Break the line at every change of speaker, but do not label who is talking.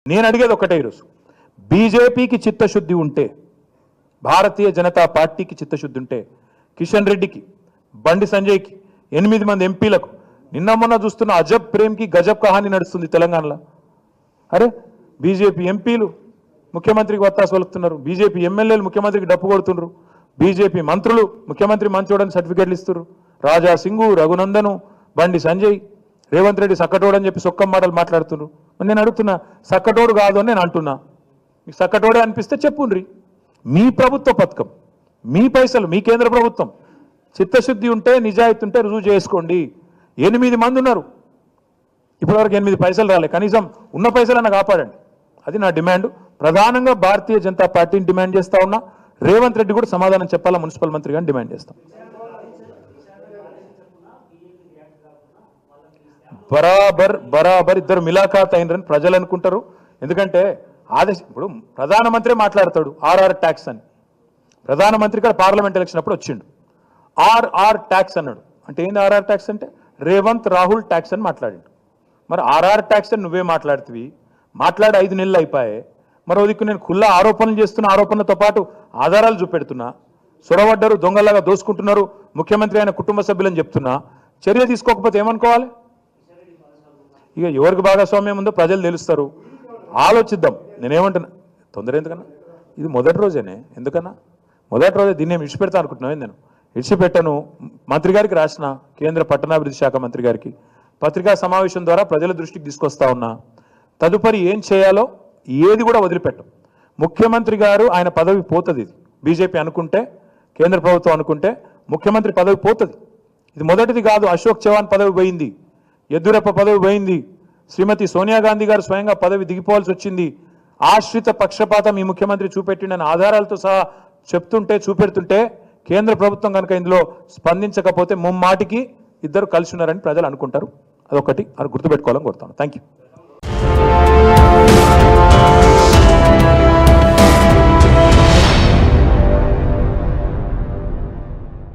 నేను అడిగేది ఒకటే ఈరోజు, బీజేపీకి చిత్తశుద్ధి ఉంటే, భారతీయ జనతా పార్టీకి చిత్తశుద్ధి ఉంటే, కిషన్ రెడ్డికి, బండి సంజయ్కి, 8 మంది ఎంపీలకు నిన్న మొన్న చూస్తున్న అజబ్ ప్రేమ్కి గజబ్ కహాని నడుస్తుంది తెలంగాణలో. అరే బీజేపీ ఎంపీలు ముఖ్యమంత్రికి వత్తాసు పలుకుతున్నారు, బీజేపీ ఎమ్మెల్యేలు ముఖ్యమంత్రికి డప్పు కొడుతున్నారు, బీజేపీ మంత్రులు ముఖ్యమంత్రి మంచోడని సర్టిఫికేట్లు ఇస్తున్నారు. రాజా సింగు, రఘునందను, బండి సంజయ్, రేవంత్ రెడ్డి సక్కటోడు అని చెప్పి సొక్కం మాటలు మాట్లాడుతున్నారు. నేను అడుగుతున్నా, సక్కటోడు కాదు అని నేను అంటున్నా. మీకు సక్కటోడే అనిపిస్తే చెప్పుండ్రి. మీ ప్రభుత్వ పథకం, మీ పైసలు, మీ కేంద్ర ప్రభుత్వం, చిత్తశుద్ధి ఉంటే, నిజాయితీ ఉంటే రుజువు చేసుకోండి. 8 మంది ఉన్నారు, ఇప్పటివరకు 8 పైసలు రాలే, కనీసం ఉన్న పైసలన్నా కాపాడండి. అది నా డిమాండ్. ప్రధానంగా భారతీయ జనతా పార్టీని డిమాండ్ చేస్తా ఉన్నా, రేవంత్ రెడ్డి కూడా సమాధానం చెప్పాలా మున్సిపల్ మంత్రిగా అని డిమాండ్ చేస్తాం. బరాబర్ ఇద్దరు మిలాఖాత్ అయినరని ప్రజలు అనుకుంటారు. ఎందుకంటే ఇప్పుడు ప్రధానమంత్రి మాట్లాడతాడు ఆర్ఆర్ ట్యాక్స్ అని. ప్రధానమంత్రి కూడా పార్లమెంట్ ఎలక్షన్ అప్పుడు వచ్చిండు, ఆర్ఆర్ ట్యాక్స్ అన్నాడు. అంటే ఏంది ఆర్ఆర్ ట్యాక్స్ అంటే? రేవంత్ రాహుల్ ట్యాక్స్ అని మాట్లాడిండు. మరి ఆర్ఆర్ ట్యాక్స్ అని నువ్వే మాట్లాడుతవి, మాట్లాడి 5 నెలలు అయిపోయాయి. మరో దిక్కు నేను ఖుల్లా ఆరోపణలు చేస్తున్న, ఆరోపణలతో పాటు ఆధారాలు చూపెడుతున్నా. సొరవడ్డరు, దొంగలాగా దోసుకుంటున్నారు ముఖ్యమంత్రి అయిన కుటుంబ సభ్యులని చెప్తున్నా. చర్య తీసుకోకపోతే ఏమనుకోవాలి? ఇక ఎవరికి భాగస్వామ్యం ఉందో ప్రజలు తెలుస్తారు. ఆలోచిద్దాం. నేనేమంటున్నా, తొందర ఎందుకన్నా? ఇది మొదటి రోజేనే. ఎందుకన్నా మొదటి రోజే దీన్ని విడిచిపెడతా అనుకుంటున్నాను. నేను విడిచిపెట్టను. మంత్రి గారికి రాసిన, కేంద్ర పట్టణాభివృద్ధి శాఖ మంత్రి గారికి పత్రికా సమావేశం ద్వారా ప్రజల దృష్టికి తీసుకొస్తా ఉన్నా. తదుపరి ఏం చేయాలో ఏది కూడా వదిలిపెట్టం. ముఖ్యమంత్రి గారు ఆయన పదవి పోతుంది. ఇది బీజేపీ అనుకుంటే, కేంద్ర ప్రభుత్వం అనుకుంటే ముఖ్యమంత్రి పదవి పోతుంది. ఇది మొదటిది కాదు. అశోక్ చవాన్ పదవి పోయింది, యడ్యూరప్ప పదవి పోయింది, శ్రీమతి సోనియా గాంధీ గారు స్వయంగా పదవి దిగిపోవాల్సి వచ్చింది. ఆశ్రిత పక్షపాతం ఈ ముఖ్యమంత్రి చూపెట్టిండని ఆధారాలతో సహా చెప్తుంటే, చూపెడుతుంటే కేంద్ర ప్రభుత్వం కనుక ఇందులో స్పందించకపోతే ముమ్మాటికి ఇద్దరు కలిసి ఉన్నారని ప్రజలు అనుకుంటారు. అదొకటి, అది గుర్తుపెట్టుకోవాలని కోరుతాను. Thank you.